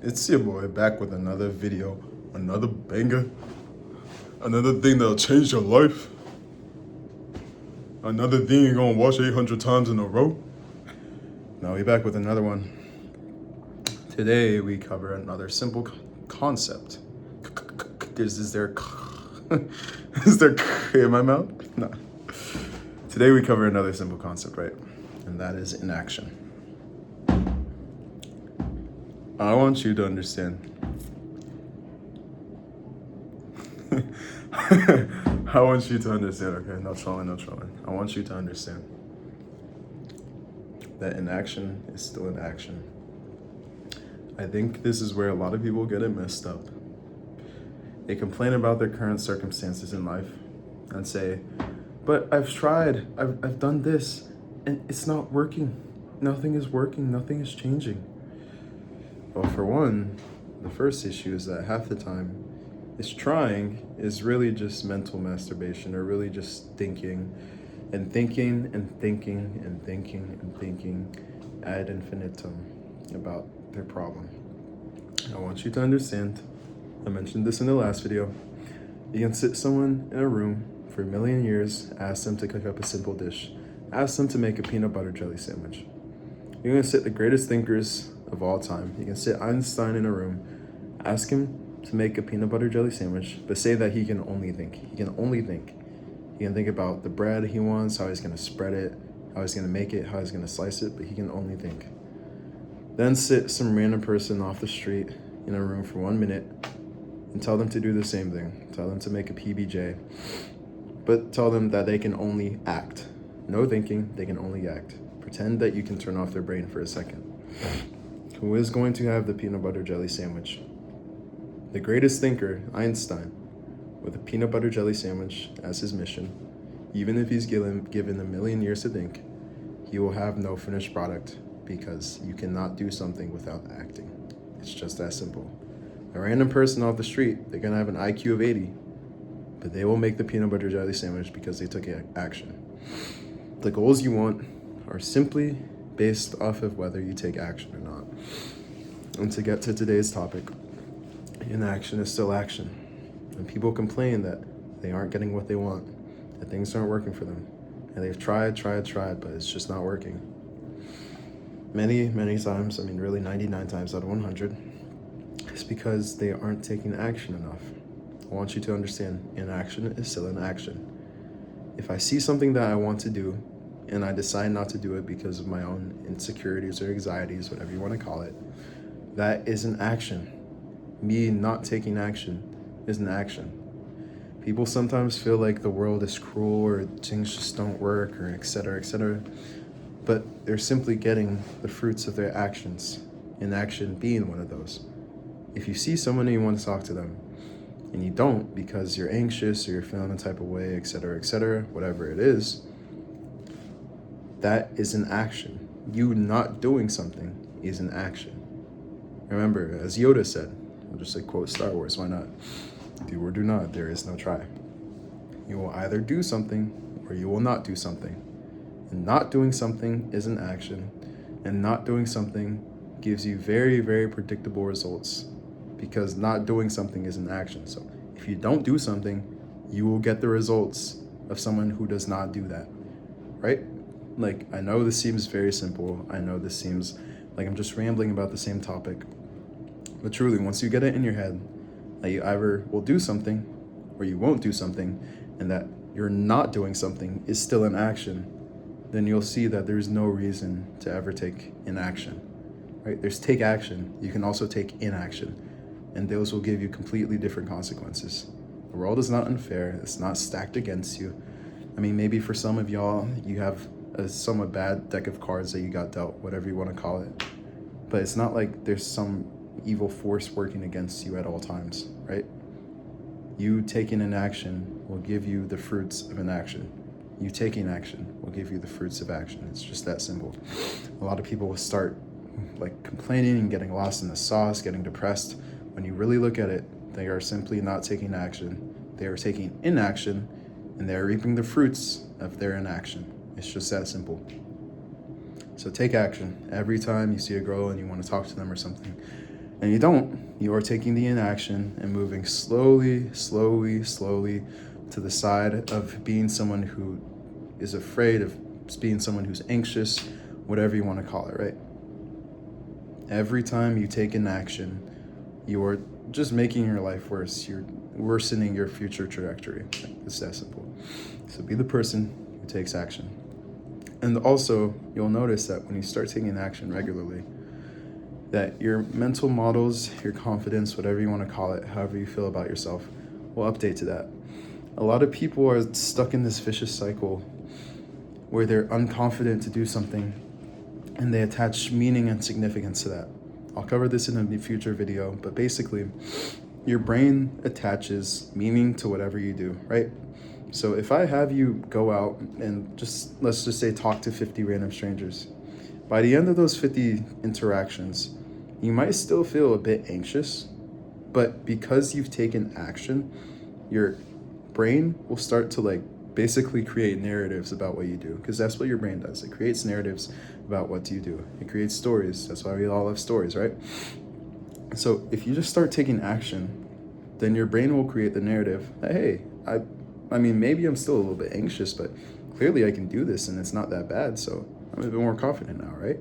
It's your boy back with another video, another banger, another thing that'll change your life, another thing you're gonna watch 800 times in a row. Now we back with another one. Today we cover another simple concept. Is there in my mouth? No. Today we cover another simple concept, right? And that is inaction. I want you to understand. I want you to understand, okay? No trolling. I want you to understand that inaction is still an action. I think this is where a lot of people get it messed up. They complain about their current circumstances in life and say, but I've tried, I've done this, and it's not working. Nothing is working, nothing is changing. Well, for one, the first issue is that half the time, this trying is really just mental masturbation, or really just thinking and thinking and thinking and thinking and thinking ad infinitum about their problem. I want you to understand, I mentioned this in the last video, you can sit someone in a room for a million years, ask them to cook up a simple dish, ask them to make a peanut butter jelly sandwich. You're gonna sit the greatest thinkers of all time. You can sit Einstein in a room, ask him to make a peanut butter jelly sandwich, but say that he can only think. He can only think. He can think about the bread he wants, how he's gonna spread it, how he's gonna make it, how he's gonna slice it, but he can only think. Then sit some random person off the street in a room for 1 minute and tell them to do the same thing. Tell them to make a PBJ, but tell them that they can only act. No thinking, they can only act. Pretend that you can turn off their brain for a second. Who is going to have the peanut butter jelly sandwich? The greatest thinker, Einstein, with a peanut butter jelly sandwich as his mission. Even if he's given a million years to think, he will have no finished product, because you cannot do something without acting. It's just that simple. A random person off the street, they're gonna have an IQ of 80, but they will make the peanut butter jelly sandwich because they took action. The goals you want are simply based off of whether you take action or not. And to get to today's topic, inaction is still action. And people complain that they aren't getting what they want, that things aren't working for them. And they've tried, but it's just not working. Many times, really 99 times out of 100, it's because they aren't taking action enough. I want you to understand, inaction is still an action. If I see something that I want to do, and I decide not to do it because of my own insecurities or anxieties, whatever you want to call it, that is an action. Me not taking action is an action. People sometimes feel like the world is cruel or things just don't work or etc., but they're simply getting the fruits of their actions, inaction being one of those. If you see someone and you want to talk to them, and you don't because you're anxious or you're feeling a type of way, etc., whatever it is, that is an action. You not doing something is an action. Remember, as Yoda said, I'll just quote Star Wars, why not? Do or do not, there is no try. You will either do something or you will not do something. And not doing something is an action. And not doing something gives you very, very predictable results, because not doing something is an action. So if you don't do something, you will get the results of someone who does not do that, right? I know this seems very simple. I know this seems like I'm just rambling about the same topic. But truly, once you get it in your head that you either will do something or you won't do something, and that you're not doing something is still an action, then you'll see that there's no reason to ever take inaction, right? There's take action. You can also take inaction, and those will give you completely different consequences. The world is not unfair. It's not stacked against you. Maybe for some of y'all, you have a somewhat bad deck of cards that you got dealt, whatever you want to call it. But it's not like there's some evil force working against you at all times, right? You taking an action will give you the fruits of an action. You taking action will give you the fruits of action. It's just that simple. A lot of people will start complaining and getting lost in the sauce, getting depressed. When you really look at it, they are simply not taking action. They are taking inaction, and they're reaping the fruits of their inaction. It's just that simple. So take action. Every time you see a girl and you want to talk to them or something, and you don't, you are taking the inaction and moving slowly, slowly, slowly to the side of being someone who is afraid, of being someone who's anxious, whatever you want to call it, right? Every time you take an action, you are just making your life worse. You're worsening your future trajectory. It's that simple. So be the person who takes action. And also, you'll notice that when you start taking action regularly, that your mental models, your confidence, whatever you want to call it, however you feel about yourself, will update to that. A lot of people are stuck in this vicious cycle where they're unconfident to do something and they attach meaning and significance to that. I'll cover this in a future video, but basically, your brain attaches meaning to whatever you do, right? So if I have you go out and let's just say talk to 50 random strangers, by the end of those 50 interactions, you might still feel a bit anxious, but because you've taken action, your brain will start to basically create narratives about what you do, because that's what your brain does. It creates narratives about what you do. It creates stories. That's why we all have stories, right? So if you just start taking action, then your brain will create the narrative that, hey, I mean, maybe I'm still a little bit anxious, but clearly I can do this and it's not that bad, so I'm a bit more confident now, right?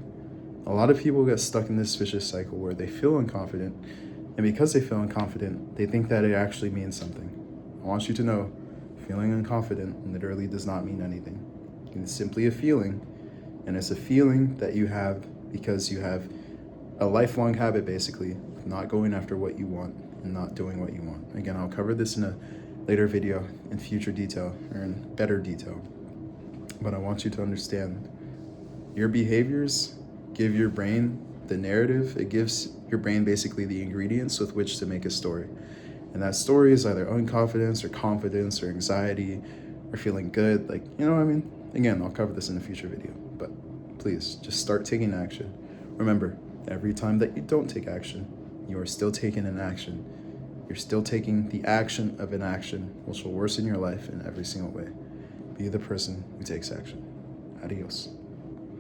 A lot of people get stuck in this vicious cycle where they feel unconfident, and because they feel unconfident, they think that it actually means something. I want you to know, feeling unconfident literally does not mean anything. It's simply a feeling, and it's a feeling that you have because you have a lifelong habit, basically, of not going after what you want and not doing what you want. Again, I'll cover this in a later video in future detail, or in better detail. But I want you to understand, your behaviors give your brain the narrative. It gives your brain basically the ingredients with which to make a story. And that story is either unconfidence or confidence or anxiety or feeling good. You know what I mean? Again, I'll cover this in a future video, but please just start taking action. Remember, every time that you don't take action, you are still taking an action. You're still taking the action of an action, which will worsen your life in every single way. Be the person who takes action. Adios.